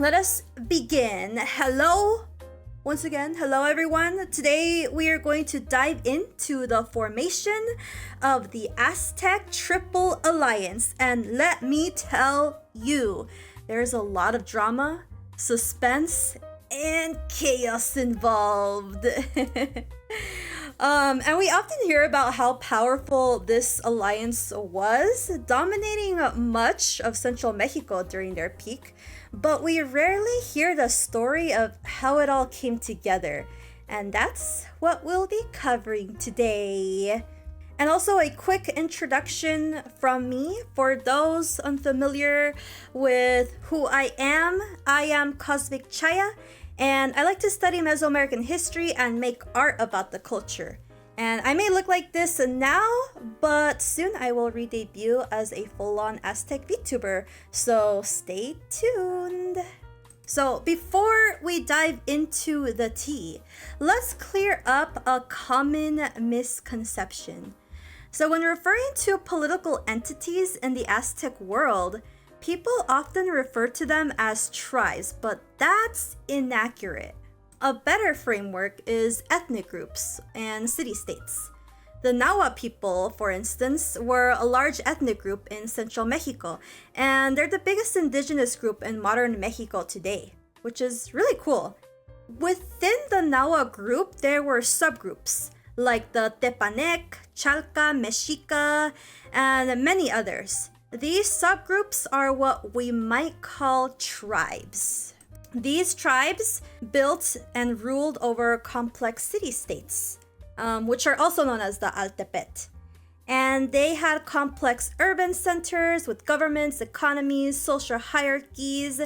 let us begin. Once again, hello everyone. Today we are going to dive into the formation of the Aztec Triple Alliance. And let me tell you, there's a lot of drama, suspense, and chaos involved. And we often hear about how powerful this alliance was, dominating much of central Mexico during their peak, but we rarely hear the story of how it all came together, and that's what we'll be covering today. And also a quick introduction from me for those unfamiliar with who I am Cosmic Chaya, and I like to study Mesoamerican history and make art about the culture. And I may look like this now, but soon I will re-debut as a full-on Aztec VTuber, so stay tuned. So before we dive into the tea, let's clear up a common misconception. So when referring to political entities in the Aztec world, people often refer to them as tribes, but that's inaccurate. A better framework is ethnic groups and city-states. The Nahua people, for instance, were a large ethnic group in central Mexico, and they're the biggest indigenous group in modern Mexico today, which is really cool. Within the Nahua group, there were subgroups, like the Tepanec, Chalca, Mexica, and many others. These subgroups are what we might call tribes. These tribes built and ruled over complex city-states, which are also known as the Altepet. And they had complex urban centers with governments, economies, social hierarchies.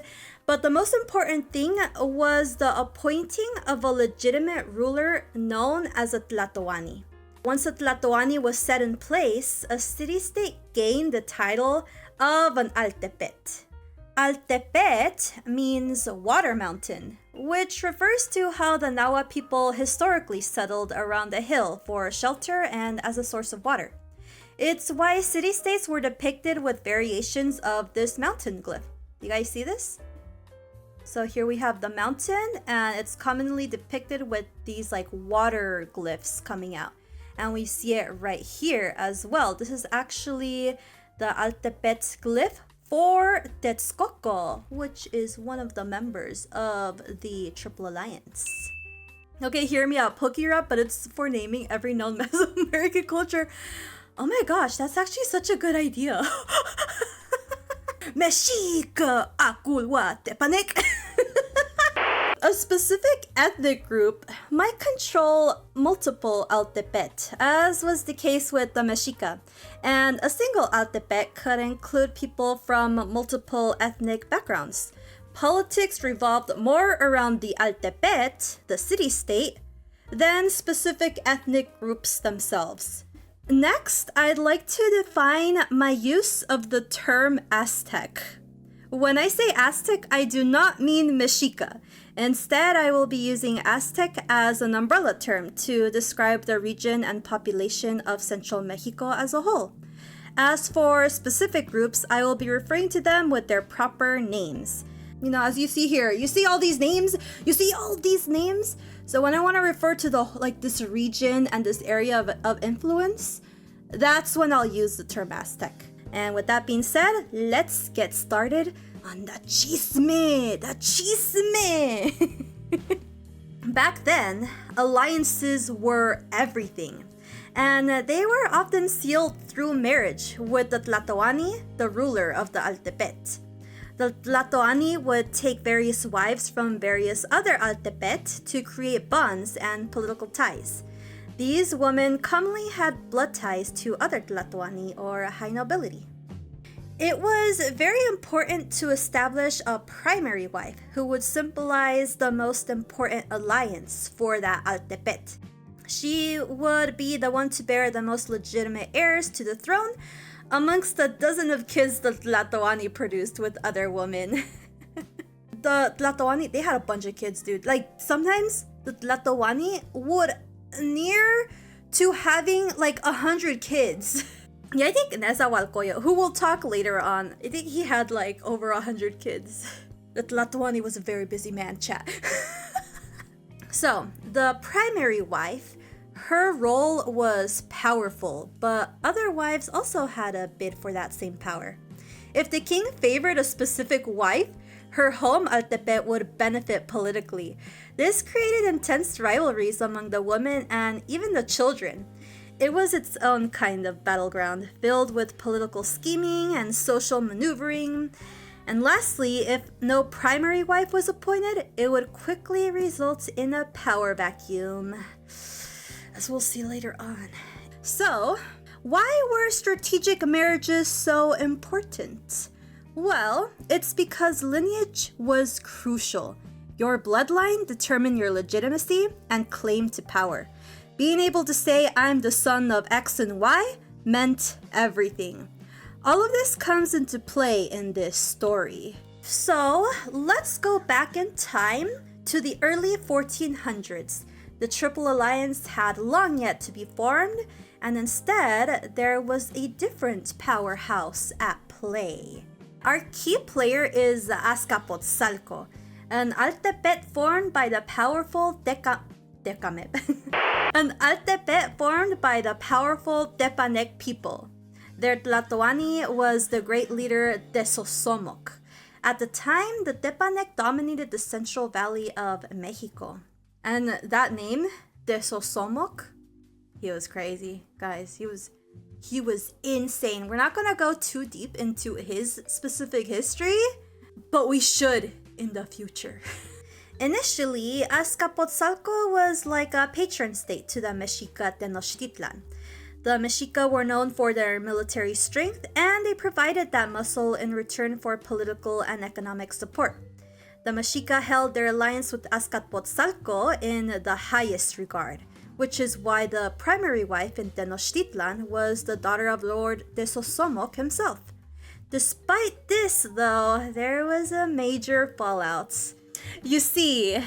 But the most important thing was the appointing of a legitimate ruler known as a Tlatoani. Once a Tlatoani was set in place, a city-state gained the title of an Altepet. Altepet means water mountain, which refers to how the Nahua people historically settled around a hill for shelter and as a source of water. It's why city-states were depicted with variations of this mountain glyph. You guys see this? So here we have the mountain, and it's commonly depicted with these like water glyphs coming out. And we see it right here as well. This is actually the Altepet glyph for Itzcoatl, which is one of the members of the Triple Alliance. Okay, hear me out, Pokérap, but it's for naming every known Mesoamerican culture. Oh my gosh, that's actually such a good idea. Mexica, Aculwa, Tepanec. A specific ethnic group might control multiple Altepet, as was the case with the Mexica, and a single Altepet could include people from multiple ethnic backgrounds. Politics revolved more around the Altepet, the city-state, than specific ethnic groups themselves. Next, I'd like to define my use of the term Aztec. When I say Aztec, I do not mean Mexica. Instead, I will be using Aztec as an umbrella term to describe the region and population of central Mexico as a whole. As for specific groups, I will be referring to them with their proper names. You know, as you see here, you see all these names? So when I want to refer to this region and this area of influence, that's when I'll use the term Aztec. And with that being said, let's get started on the chisme. Back then, alliances were everything. And they were often sealed through marriage with the Tlatoani, the ruler of the Altepet. The Tlatoani would take various wives from various other Altepet to create bonds and political ties. These women commonly had blood ties to other Tlatoani or high nobility. It was very important to establish a primary wife who would symbolize the most important alliance for that Altepet. She would be the one to bear the most legitimate heirs to the throne amongst a dozen of kids the Tlatoani produced with other women. The Tlatoani, they had a bunch of kids, dude. Like, sometimes the Tlatoani would near to having like 100 kids. Yeah, I think Nezahualcoyotl, who we'll talk later on, I think he had like over 100 kids. The Tlatoani was a very busy man, chat. So, the primary wife, her role was powerful, but other wives also had a bid for that same power. If the king favored a specific wife, her home Altepet would benefit politically. This created intense rivalries among the women and even the children. It was its own kind of battleground, filled with political scheming and social maneuvering. And lastly, if no primary wife was appointed, it would quickly result in a power vacuum, as we'll see later on. So, why were strategic marriages so important? Well, it's because lineage was crucial. Your bloodline determined your legitimacy and claim to power. Being able to say, I'm the son of X and Y, meant everything. All of this comes into play in this story. So, let's go back in time to the early 1400s. The Triple Alliance had long yet to be formed, and instead, there was a different powerhouse at play. Our key player is Azcapotzalco, an Altepet formed by the powerful an Altepet formed by the powerful Tepanec people. Their Tlatoani was the great leader Nezahualcoyotl. At the time, the Tepanec dominated the central valley of Mexico. And that name, Nezahualcoyotl, he was crazy, guys. He was insane. We're not gonna go too deep into his specific history, but we should in the future. Initially, Azcapotzalco was like a patron state to the Mexica Tenochtitlan. The Mexica were known for their military strength, and they provided that muscle in return for political and economic support. The Mexica held their alliance with Azcapotzalco in the highest regard, which is why the primary wife in Tenochtitlan was the daughter of Lord Nezahualcoyotl himself. Despite this, though, there was a major fallout. You see,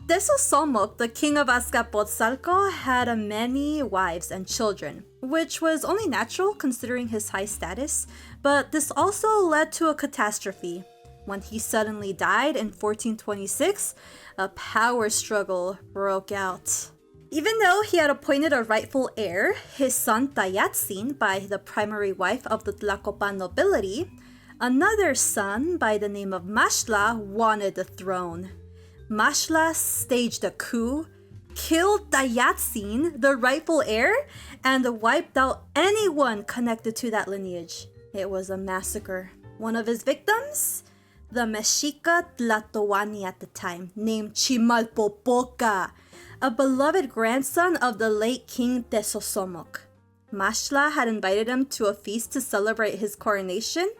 Nezahualcoyotl, the king of Azcapotzalco, had many wives and children, which was only natural considering his high status, but this also led to a catastrophe. When he suddenly died in 1426, a power struggle broke out. Even though he had appointed a rightful heir, his son Tayatzin, by the primary wife of the Tlacopan nobility, another son by the name of Mashla wanted the throne. Mashla staged a coup, killed Tayatzin, the rightful heir, and wiped out anyone connected to that lineage. It was a massacre. One of his victims? The Mexica Tlatoani at the time, named Chimalpopoca, a beloved grandson of the late King Nezahualcoyotl. Mashla had invited him to a feast to celebrate his coronation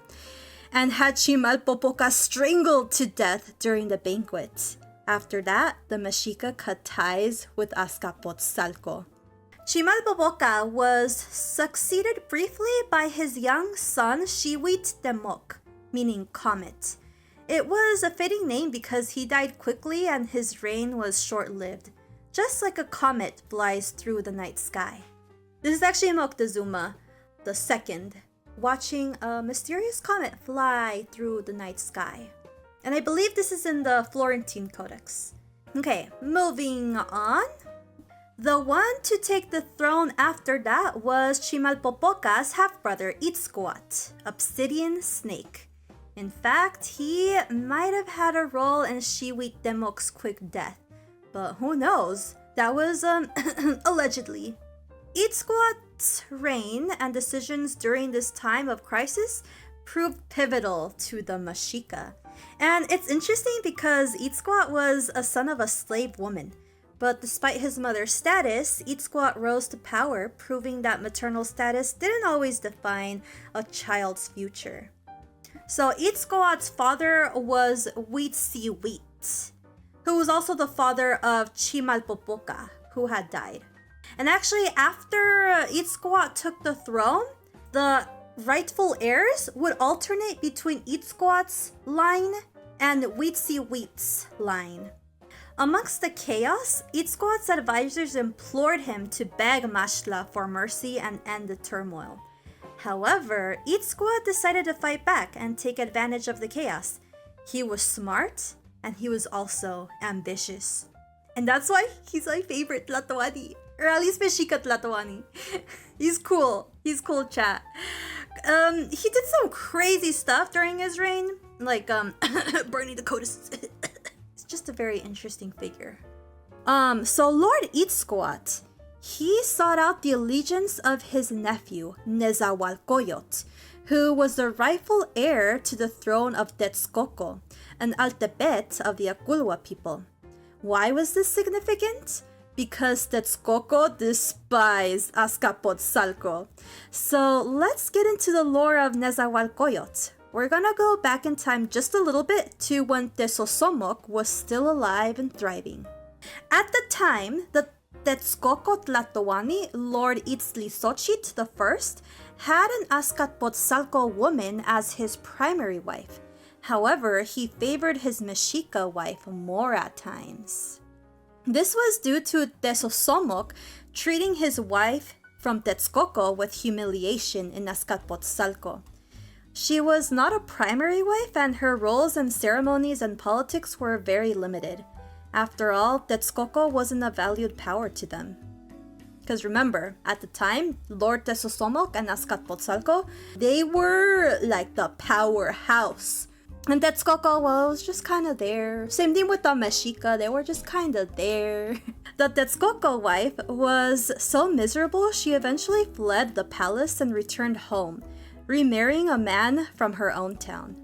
and had Chimalpopoca strangled to death during the banquet. After that, the Mexica cut ties with Azcapotzalco. Chimalpopoca was succeeded briefly by his young son Xihuitztemoc, meaning comet. It was a fitting name because he died quickly and his reign was short-lived, just like a comet flies through the night sky. This is actually Moctezuma II, watching a mysterious comet fly through the night sky. And I believe this is in the Florentine Codex. Okay, moving on. The one to take the throne after that was Chimalpopoca's half-brother Itzcoatl, Obsidian Snake. In fact, he might have had a role in Xihuitztemoc's quick death, but who knows? That was, allegedly. Itzcoatl's reign and decisions during this time of crisis proved pivotal to the Mexica. And it's interesting because Itzcoatl was a son of a slave woman, but despite his mother's status, Itzcoatl rose to power, proving that maternal status didn't always define a child's future. So Itzcoatl's father was Huitzihuitl, who was also the father of Chimalpopoca, who had died. And actually, after Itzcoatl took the throne, the rightful heirs would alternate between Itzcoatl's line and Huitzihuitl's line. Amongst the chaos, Itzcoatl's advisors implored him to beg Mashla for mercy and end the turmoil. However, Itzcoatl decided to fight back and take advantage of the chaos. He was smart, and he was also ambitious. And that's why he's my favorite Tlatoani. Or at least Mexica Tlatoani. He's cool. He's cool, chat. He did some crazy stuff during his reign. Like, burning the codices. It's just a very interesting figure. So Lord Itzcoatl, he sought out the allegiance of his nephew, Nezahualcoyotl, who was the rightful heir to the throne of Texcoco, an Altepet of the Aculwa people. Why was this significant? Because Texcoco despised Azcapotzalco. So let's get into the lore of Nezahualcoyotl. We're gonna go back in time just a little bit to when Tezosomoc was still alive and thriving. At the time, the Texcoco Tlatoani, Lord Itzcoatl I, had an Azcapotzalco woman as his primary wife. However, he favored his Mexica wife more at times. This was due to Tezosomoc treating his wife from Texcoco with humiliation in Azcapotzalco. She was not a primary wife, and her roles in ceremonies and politics were very limited. After all, Texcoco wasn't a valued power to them. Because remember, at the time, Lord Tezosomoc and Azcapotzalco, they were like the powerhouse. And Texcoco, well, it was just kind of there. Same thing with the Mexica, they were just kind of there. The Texcoco wife was so miserable, she eventually fled the palace and returned home, remarrying a man from her own town.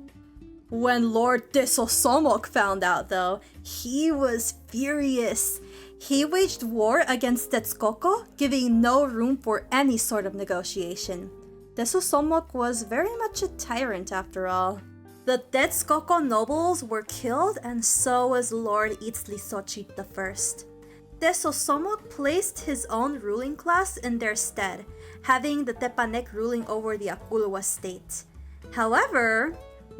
When Lord Tezosomoc found out, though, he was furious. He waged war against Texcoco, giving no room for any sort of negotiation. Tezosomoc was very much a tyrant after all. The Texcoco nobles were killed, and so was Lord Itzcoatl I. Tezosomoc placed his own ruling class in their stead, having the Tepanec ruling over the Aculwa state. However,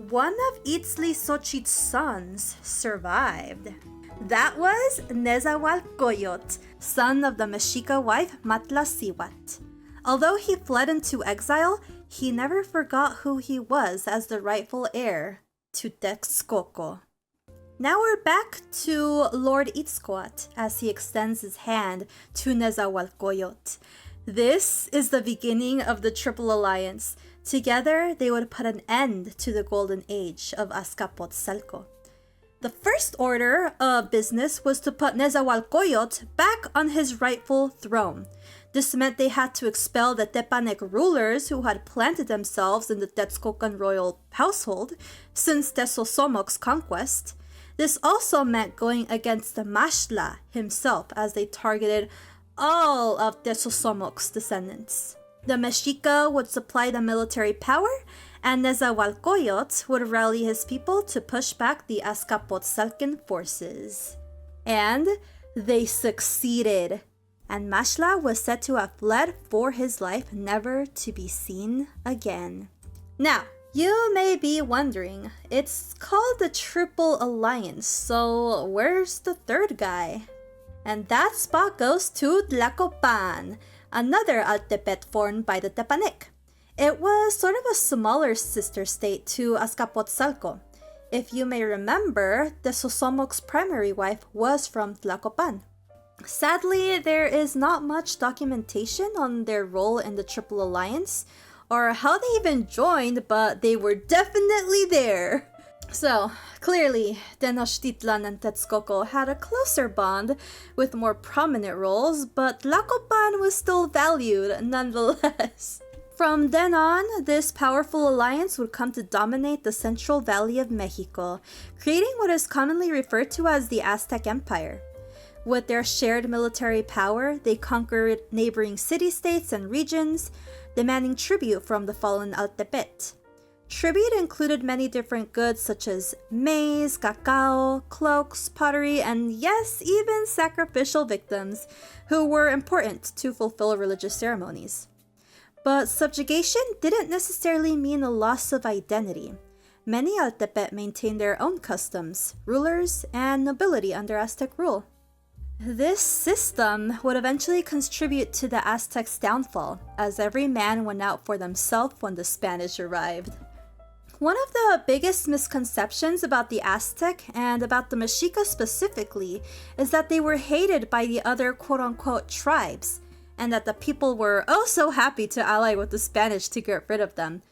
one of Itzcoatl's sons survived. That was Nezahualcoyotl, son of the Mexica wife Matlasiwat. Although he fled into exile, he never forgot who he was as the rightful heir to Texcoco. Now we're back to Lord Itzcoatl as he extends his hand to Nezahualcoyotl. This is the beginning of the Triple Alliance. Together, they would put an end to the golden age of Azcapotzalco. The first order of business was to put Nezahualcoyotl back on his rightful throne. This meant they had to expel the Tepanec rulers who had planted themselves in the Texcocan royal household since Tezozomoc's conquest. This also meant going against the Maxtla himself as they targeted all of Tezozomoc's descendants. The Mexica would supply the military power, and Nezahualcoyotl would rally his people to push back the Azcapotzalcan forces. And they succeeded, and Maxtla was said to have fled for his life, never to be seen again. Now, you may be wondering, it's called the Triple Alliance, so where's the third guy? And that spot goes to Tlacopan, another Altepet formed by the Tepanec. It was sort of a smaller sister state to Azcapotzalco. If you may remember, Tezozomoc's primary wife was from Tlacopan. Sadly, there is not much documentation on their role in the Triple Alliance, or how they even joined, but they were definitely there. So, clearly, Tenochtitlan and Texcoco had a closer bond with more prominent roles, but Tlacopan was still valued nonetheless. From then on, this powerful alliance would come to dominate the Central Valley of Mexico, creating what is commonly referred to as the Aztec Empire. With their shared military power, they conquered neighboring city-states and regions, demanding tribute from the fallen Altepet. Tribute included many different goods such as maize, cacao, cloaks, pottery, and yes, even sacrificial victims, who were important to fulfill religious ceremonies. But subjugation didn't necessarily mean a loss of identity. Many Altepet maintained their own customs, rulers, and nobility under Aztec rule. This system would eventually contribute to the Aztecs' downfall, as every man went out for themselves when the Spanish arrived. One of the biggest misconceptions about the Aztec and about the Mexica specifically is that they were hated by the other quote-unquote tribes, and that the people were oh so happy to ally with the Spanish to get rid of them,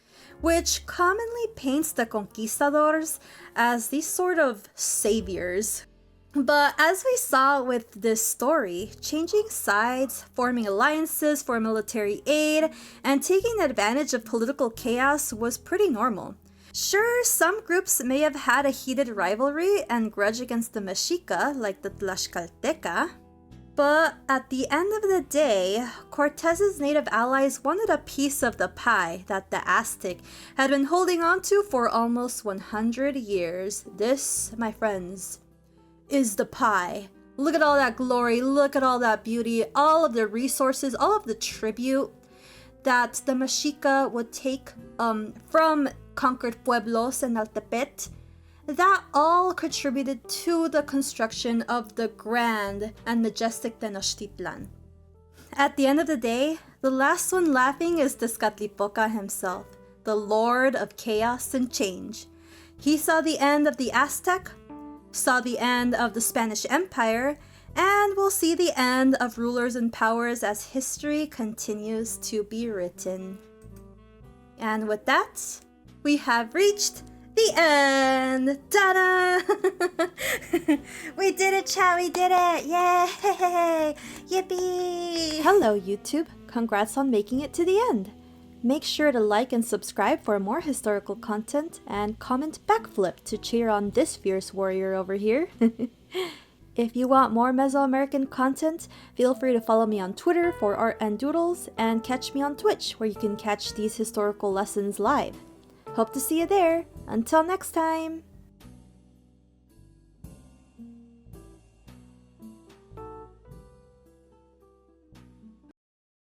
which commonly paints the conquistadors as these sort of saviors. But as we saw with this story, changing sides, forming alliances for military aid, and taking advantage of political chaos was pretty normal. Sure, some groups may have had a heated rivalry and grudge against the Mexica, like the Tlaxcalteca, but at the end of the day, Cortez's native allies wanted a piece of the pie that the Aztec had been holding on to for almost 100 years. This, my friends, is the pie. Look at all that glory, look at all that beauty, all of the resources, all of the tribute that the Mexica would take from conquered pueblos and Altepet. That all contributed to the construction of the grand and majestic Tenochtitlan. At the end of the day, the last one laughing is Tezcatlipoca himself, the lord of chaos and change. He saw the end of the Aztec, saw the end of the Spanish Empire, and will see the end of rulers and powers as history continues to be written. And with that, we have reached the end! Ta-da! We did it, chat! We did it! Yay! Yippee! Hello, YouTube. Congrats on making it to the end. Make sure to like and subscribe for more historical content, and comment backflip to cheer on this fierce warrior over here. If you want more Mesoamerican content, feel free to follow me on Twitter for art and doodles, and catch me on Twitch where you can catch these historical lessons live. Hope to see you there. Until next time!